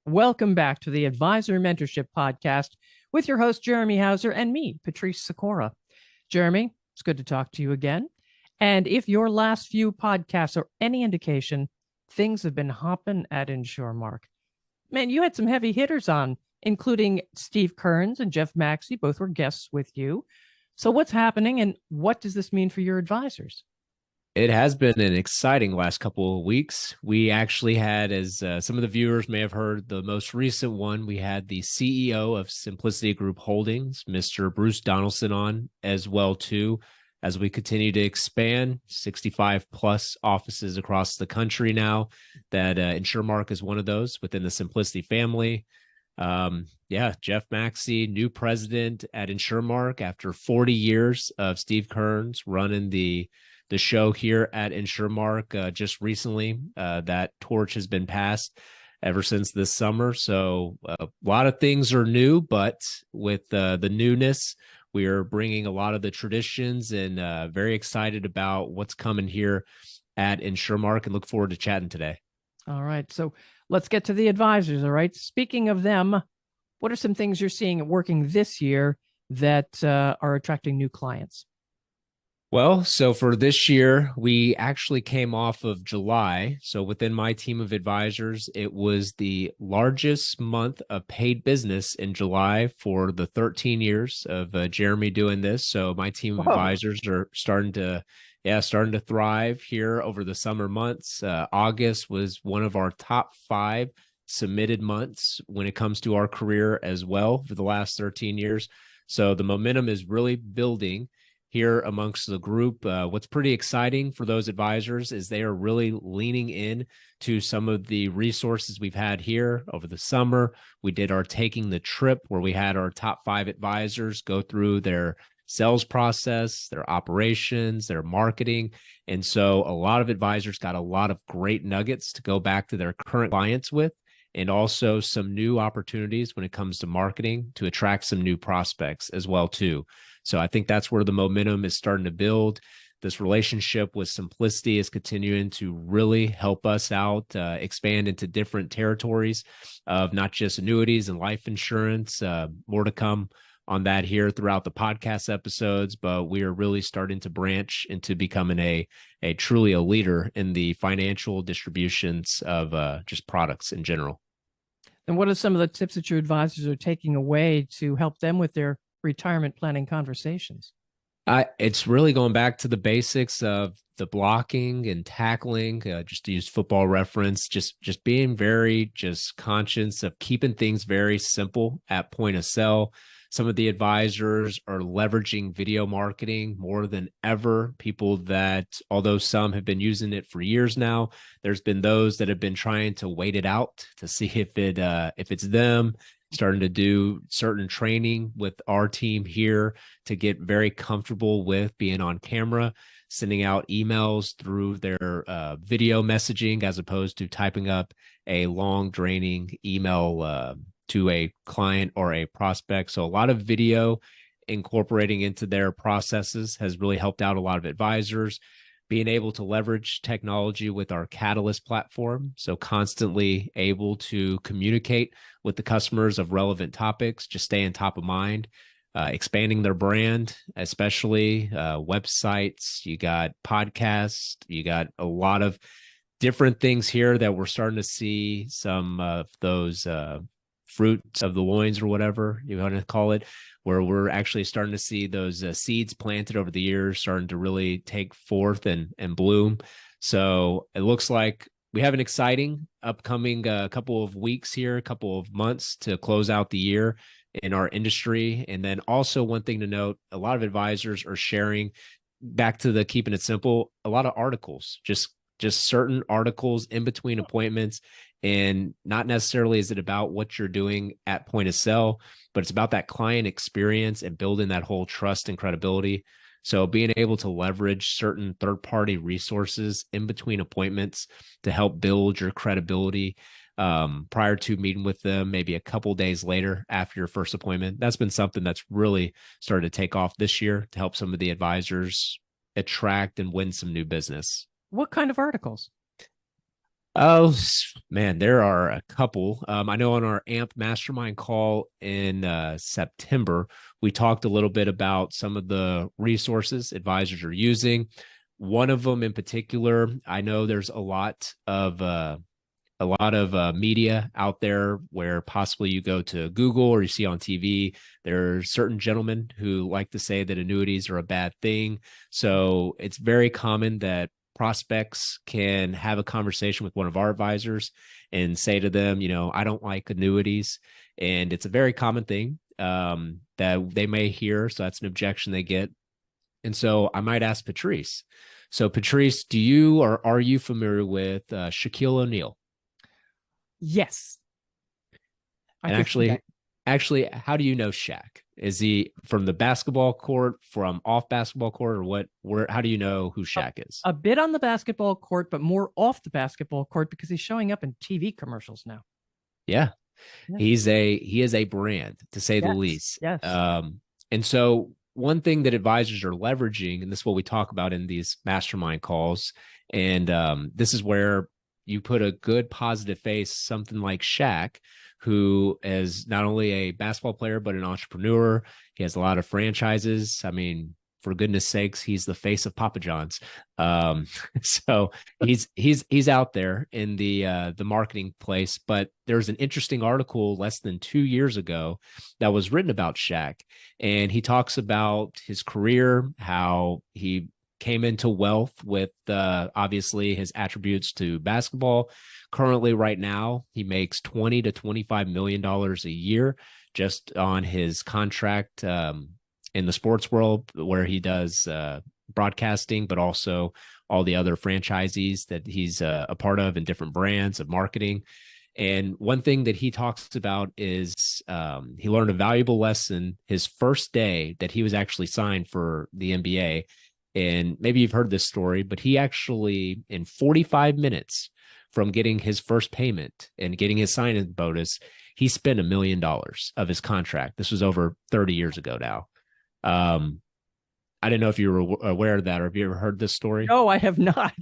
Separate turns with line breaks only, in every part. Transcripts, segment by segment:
Welcome back to the Advisor Mentorship Podcast with your host, Jeremy Jhouser, and me, Patrice Sikora. Jeremy, it's good to talk to you again. And if your last few podcasts are any indication, things have been hopping at InsurMark. Man, you had some heavy hitters on, including Steve Kerns and Jeff Maxey. Both were guests with you. So what's happening and what does this mean for your advisors?
It has been an exciting last couple of weeks. We actually had, as some of the viewers may have heard, the most recent one, we had the CEO of Simplicity Group Holdings, Mr. Bruce Donaldson, on as well, too, as we continue to expand 65 plus offices across the country now. That InsurMark is one of those within the Simplicity family. Jeff Maxey, new president at InsurMark after 40 years of Steve Kerns running the show here at InsurMark. Just recently, that torch has been passed ever since this summer. So a lot of things are new, but with the newness, we are bringing a lot of the traditions and very excited about what's coming here at InsurMark and look forward to chatting today.
All right. So let's get to the advisors. All right. Speaking of them, what are some things you're seeing working this year that are attracting new clients?
Well, so for this year, we actually came off of July. So within my team of advisors, it was the largest month of paid business in July for the 13 years of Jeremy doing this. So my team of advisors are starting to thrive here over the summer months. August was one of our top 5 submitted months when it comes to our career as well for the last 13 years. So the momentum is really building here amongst the group. What's pretty exciting for those advisors is they are really leaning in to some of the resources we've had here over the summer. We did our Taking the Trip, where we had our top 5 advisors go through their sales process, their operations, their marketing. And so a lot of advisors got a lot of great nuggets to go back to their current clients with, and also some new opportunities when it comes to marketing to attract some new prospects as well, too. So I think that's where the momentum is starting to build. This relationship with Simplicity is continuing to really help us out, expand into different territories of not just annuities and life insurance. More to come on that here throughout the podcast episodes, but we are really starting to branch into becoming a truly a leader in the financial distributions of just products in general.
And what are some of the tips that your advisors are taking away to help them with their retirement planning conversations?
It's really going back to the basics of the blocking and tackling, just to use football reference, just being very just conscious of keeping things very simple at point of sale. Some of the advisors are leveraging video marketing more than ever. People that, although some have been using it for years now, there's been those that have been trying to wait it out to see if it's them. Starting to do certain training with our team here to get very comfortable with being on camera, sending out emails through their video messaging as opposed to typing up a long draining email to a client or a prospect. So a lot of video incorporating into their processes has really helped out a lot of advisors. Being able to leverage technology with our Catalyst platform, so constantly able to communicate with the customers of relevant topics, just staying top of mind, expanding their brand, especially websites. You got podcasts, you got a lot of different things here that we're starting to see some of those fruits of the loins or whatever you want to call it, where we're actually starting to see those seeds planted over the years starting to really take forth and bloom. So it looks like we have an exciting upcoming couple of weeks here, a couple of months to close out the year in our industry. And then also one thing to note, a lot of advisors are sharing, back to the keeping it simple, a lot of articles, just certain articles in between appointments. And not necessarily is it about what you're doing at point of sale, but it's about that client experience and building that whole trust and credibility. So being able to leverage certain third-party resources in between appointments to help build your credibility prior to meeting with them, maybe a couple days later after your first appointment. That's been something that's really started to take off this year to help some of the advisors attract and win some new business.
What kind of articles?
Oh man, there are a couple. I know on our AMP mastermind call in September, we talked a little bit about some of the resources advisors are using. One of them in particular, I know there's a lot of media out there where possibly you go to Google or you see on TV. There are certain gentlemen who like to say that annuities are a bad thing. So it's very common that prospects can have a conversation with one of our advisors and say to them, I don't like annuities. And it's a very common thing that they may hear. So that's an objection they get. And so I might ask Patrice. So Patrice, do you or are you familiar with Shaquille O'Neil?
Yes, I
And
could see that.
actually, how do you know Shaq? Is he from the basketball court, from off basketball court, or what? Where? How do you know who
A,
Shaq is?
a bit on the basketball court, but more off the basketball court because he's showing up in TV commercials now.
Yeah,
Yeah.
he is a brand to say the
Yes.
least.
Yes.
And so one thing that advisors are leveraging, and this is what we talk about in these mastermind calls, and this is where you put a good positive face, something like Shaq, who is not only a basketball player but an entrepreneur. He has a lot of franchises. I mean, for goodness sakes, he's the face of Papa John's. Um, so he's out there in the marketing place. But there's an interesting article less than 2 years ago that was written about Shaq, and he talks about his career, how he came into wealth with obviously his attributes to basketball. Currently, right now, he makes $20 to $25 million a year just on his contract in the sports world, where he does broadcasting, but also all the other franchisees that he's a part of and different brands of marketing. And one thing that he talks about is he learned a valuable lesson his first day that he was actually signed for the NBA. And maybe you've heard this story, but he actually, in 45 minutes from getting his first payment and getting his signing bonus, he spent $1 million of his contract. This was over 30 years ago now. Um, I didn't know if you were aware of that, or have you ever heard this story?
No, I have not.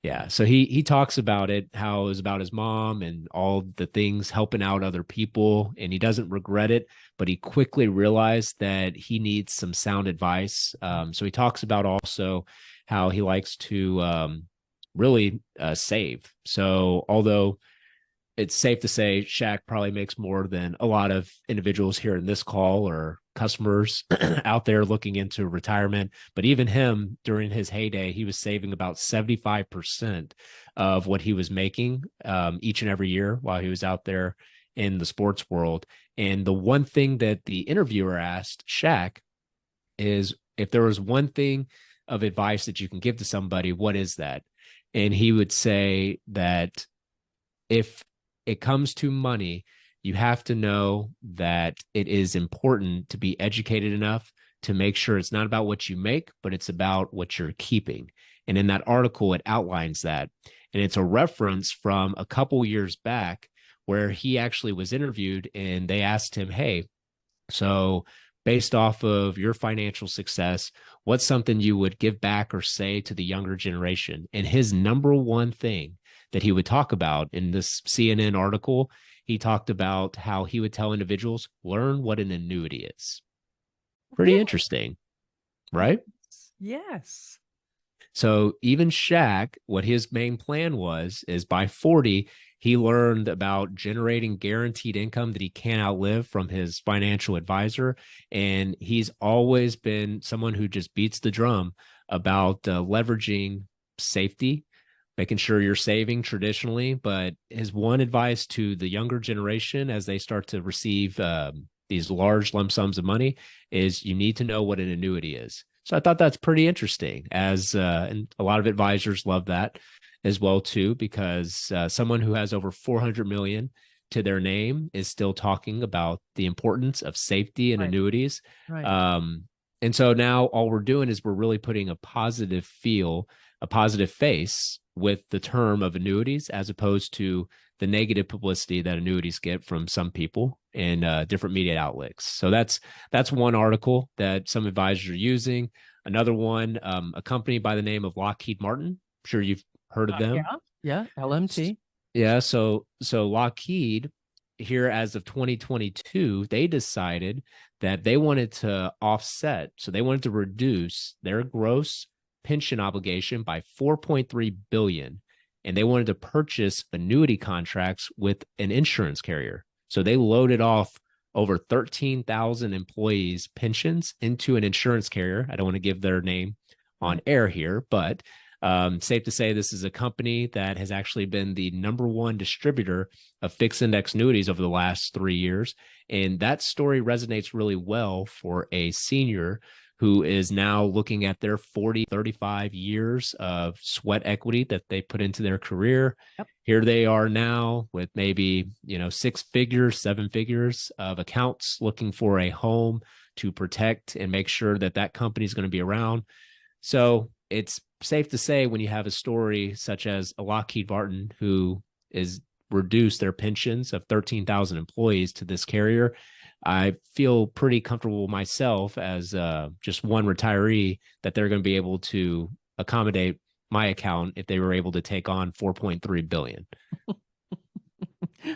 Yeah. So he talks about it, how it was about his mom and all the things helping out other people, and he doesn't regret it, but he quickly realized that he needs some sound advice. So he talks about also how he likes to really save. So although it's safe to say Shaq probably makes more than a lot of individuals here in this call or customers out there looking into retirement. But even him, during his heyday, he was saving about 75% of what he was making each and every year while he was out there in the sports world. And the one thing that the interviewer asked Shaq is, if there was one thing of advice that you can give to somebody, what is that? And he would say that if it comes to money, you have to know that it is important to be educated enough to make sure it's not about what you make, but it's about what you're keeping. And in that article, it outlines that. And it's a reference from a couple years back where he actually was interviewed and they asked him, hey, so based off of your financial success, what's something you would give back or say to the younger generation? And his number one thing that he would talk about in this CNN article, he talked about how he would tell individuals, learn what an annuity is. Pretty
Really?
interesting, right?
Yes.
So even Shaq, what his main plan was, is by 40, he learned about generating guaranteed income that he can't outlive from his financial advisor. And he's always been someone who just beats the drum about leveraging safety, making sure you're saving traditionally. But his one advice to the younger generation as they start to receive these large lump sums of money is you need to know what an annuity is. So I thought that's pretty interesting, as and a lot of advisors love that as well too, because someone who has over 400 million to their name is still talking about the importance of safety and
Right.
annuities.
Right.
And so now all we're doing is we're really putting a positive feel, a positive face with the term of annuities, as opposed to the negative publicity that annuities get from some people in different media outlets. So that's one article that some advisors are using. Another one, a company by the name of Lockheed Martin. I'm sure you've heard of
Yeah.
them.
Yeah. LMT.
Yeah, so Lockheed here as of 2022, they decided that they wanted to offset, so they wanted to reduce their gross pension obligation by 4.3 billion, and they wanted to purchase annuity contracts with an insurance carrier. So they loaded off over 13,000 employees' pensions into an insurance carrier. I don't want to give their name on
Right.
air here, but safe to say this is a company that has actually been the number one distributor of fixed index annuities over the last 3 years. And that story resonates really well for a senior who is now looking at their 40, 35 years of sweat equity that they put into their career.
Yep.
Here they are now with maybe, 6 figures, 7 figures of accounts looking for a home to protect and make sure that that company is going to be around. So it's safe to say when you have a story such as a Lockheed Martin who is reduced their pensions of 13,000 employees to this carrier, I feel pretty comfortable myself as just one retiree that they're going to be able to accommodate my account if they were able to take on 4.3 billion.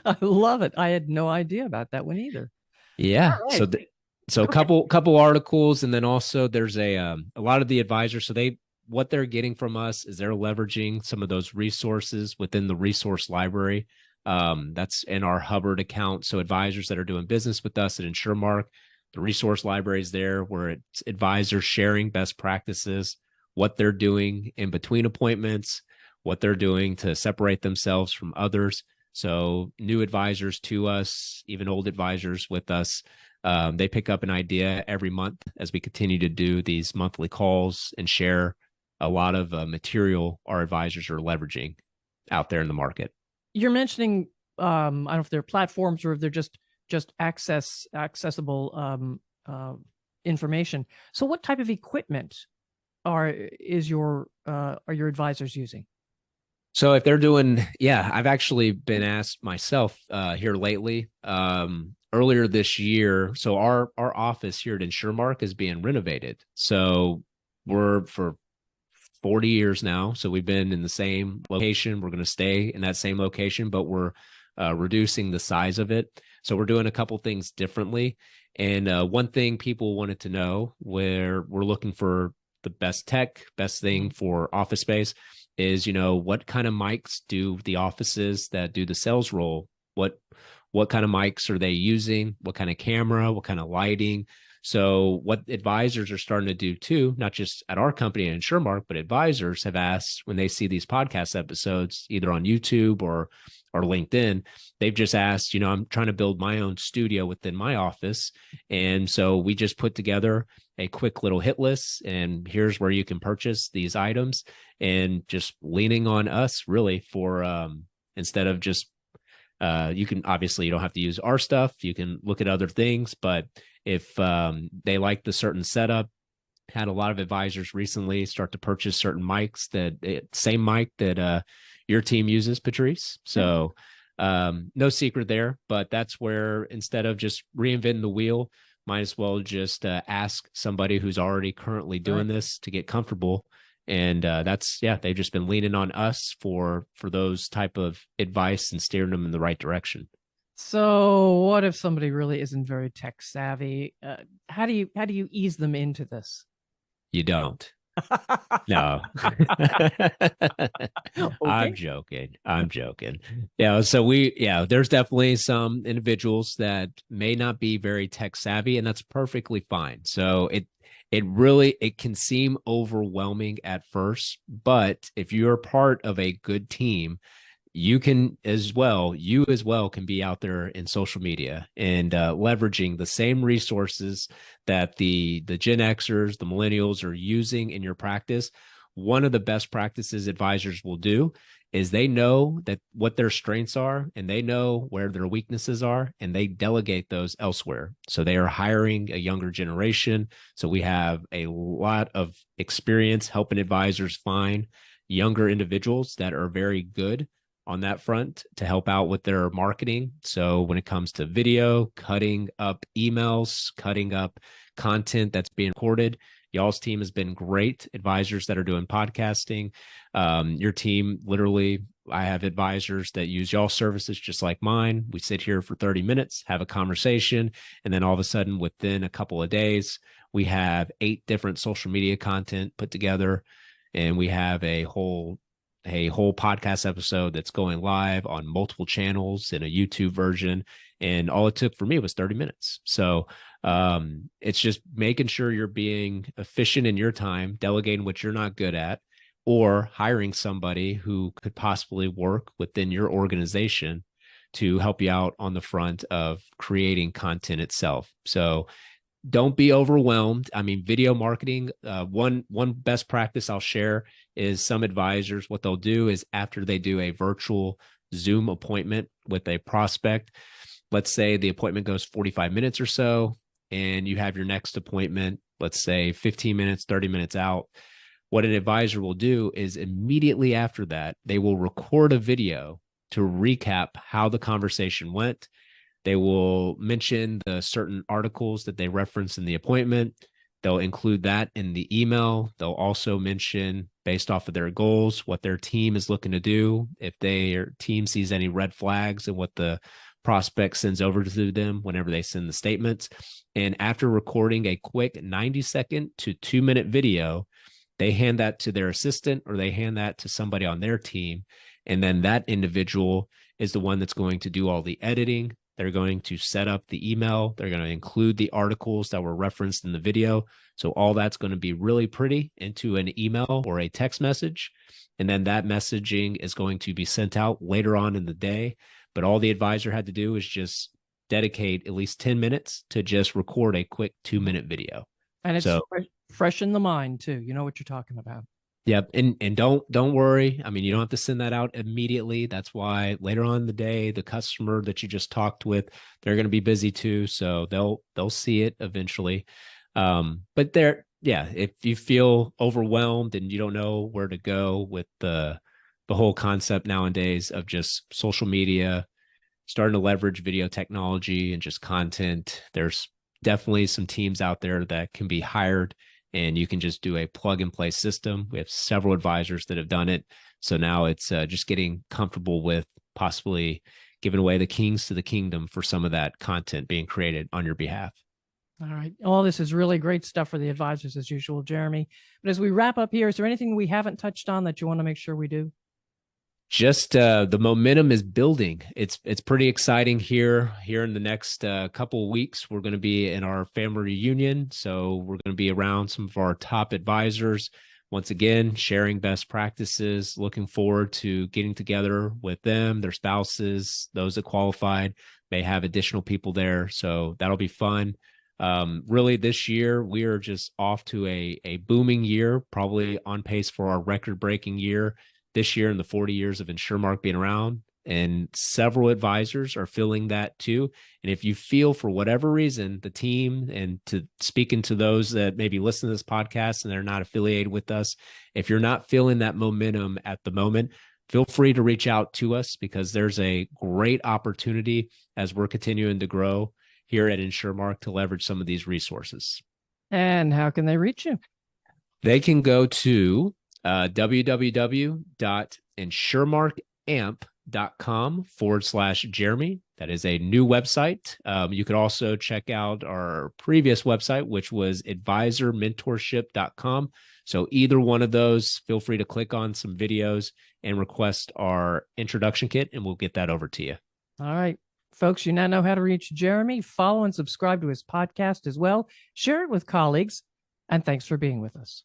I love it. I had no idea about that one either.
Yeah.
All right.
So a
Go ahead.
couple articles, and then also there's a lot of the advisors. So what they're getting from us is they're leveraging some of those resources within the resource library. That's in our Hubbard account. So advisors that are doing business with us at InsurMark, the resource library is there where it's advisors sharing best practices, what they're doing in between appointments, what they're doing to separate themselves from others. So new advisors to us, even old advisors with us, they pick up an idea every month as we continue to do these monthly calls and share a lot of material our advisors are leveraging out there in the market.
You're mentioning I don't know if they're platforms or if they're just accessible information. So what type of equipment are your advisors using?
So if they're doing, yeah, I've actually been asked myself here lately. Earlier this year, so our office here at InsurMark is being renovated. So we're for 40 years now. So we've been in the same location. We're going to stay in that same location, but we're reducing the size of it. So we're doing a couple things differently. And one thing people wanted to know where we're looking for the best tech, best thing for office space is, what kind of mics do the offices that do the sales role? What kind of mics are they using? What kind of camera? What kind of lighting? So what advisors are starting to do too, not just at our company at InsurMark, but advisors have asked when they see these podcast episodes, either on YouTube or LinkedIn, they've just asked, I'm trying to build my own studio within my office. And so we just put together a quick little hit list, and here's where you can purchase these items, and just leaning on us really for instead of just you can obviously, you don't have to use our stuff. You can look at other things, but if they like the certain setup, had a lot of advisors recently start to purchase certain mics same mic that your team uses, Patrice. So no secret there, but that's where instead of just reinventing the wheel, might as well just ask somebody who's already currently doing this to get comfortable. And they've just been leaning on us for those type of advice and steering them in the right direction.
So what if somebody really isn't very tech savvy? How do you ease them into this?
You don't. No.
Okay.
I'm joking. Yeah. So there's definitely some individuals that may not be very tech savvy, and that's perfectly fine. So it can seem overwhelming at first, but if you're part of a good team, you as well can be out there in social media and leveraging the same resources that the Gen Xers, the millennials are using in your practice. One of the best practices advisors will do is they know that what their strengths are, and they know where their weaknesses are, and they delegate those elsewhere. So they are hiring a younger generation. So we have a lot of experience helping advisors find younger individuals that are very good on that front to help out with their marketing. So when it comes to video, cutting up emails, cutting up content that's being recorded, Y'all's team has been great advisors that are doing podcasting. Your team, literally, I have advisors that use y'all services just like mine. We sit here for 30 minutes, have a conversation, and then all of a sudden, within a couple of days, we have 8 different social media content put together, and we have a whole podcast episode that's going live on multiple channels in a YouTube version. And all it took for me was 30 minutes. So it's just making sure you're being efficient in your time, delegating what you're not good at, or hiring somebody who could possibly work within your organization to help you out on the front of creating content itself. So don't be overwhelmed. I mean, video marketing, one best practice I'll share is some advisors, what they'll do is after they do a virtual Zoom appointment with a prospect, let's say the appointment goes 45 minutes or so, and you have your next appointment, let's say 15 minutes, 30 minutes out. What an advisor will do is immediately after that, they will record a video to recap how the conversation went. They will mention the certain articles that they reference in the appointment. They'll include that in the email. They'll also mention, based off of their goals, what their team is looking to do. If their team sees any red flags and what the prospect sends over to them whenever they send the statements. And after recording a quick 90-second to 2-minute video, they hand that to their assistant or they hand that to somebody on their team. And then that individual is the one that's going to do all the editing. They're going to set up the email. They're going to include the articles that were referenced in the video. So all that's going to be really pretty into an email or a text message. And then that messaging is going to be sent out later on in the day. But all the advisor had to do is just dedicate at least 10 minutes to just record a quick 2-minute video.
And it's fresh in the mind too. You know what you're talking about.
Yep. And don't worry. I mean, you don't have to send that out immediately. That's why later on in the day, the customer that you just talked with, they're going to be busy too. So they'll see it eventually. But if you feel overwhelmed and you don't know where to go with the whole concept nowadays of just social media, starting to leverage video technology and just content, there's definitely some teams out there that can be hired. And you can just do a plug and play system. We have several advisors that have done it. So now it's just getting comfortable with possibly giving away the keys to the kingdom for some of that content being created on your behalf.
All right. All this is really great stuff for the advisors as usual, Jeremy. But as we wrap up here, is there anything we haven't touched on that you want to make sure we do?
Just the momentum is building. It's pretty exciting here in the next couple of weeks. We're going to be in our family reunion. So we're going to be around some of our top advisors. Once again, sharing best practices, looking forward to getting together with them, their spouses, those that qualified, may have additional people there. So that'll be fun. Really this year, we are just off to a booming year, probably on pace for our record-breaking year this year in the 40 years of InsurMark being around, and several advisors are feeling that too. And if you feel for whatever reason, the team, and to speaking to those that maybe listen to this podcast and they're not affiliated with us, if you're not feeling that momentum at the moment, feel free to reach out to us because there's a great opportunity as we're continuing to grow here at InsurMark to leverage some of these resources.
And how can they reach you?
They can go to www.insuremarkamp.com/Jeremy. That is a new website. You could also check out our previous website, which was advisormentorship.com. So either one of those, feel free to click on some videos and request our introduction kit, and we'll get that over to you.
All right. Folks, you now know how to reach Jeremy. Follow and subscribe to his podcast as well. Share it with colleagues. And thanks for being with us.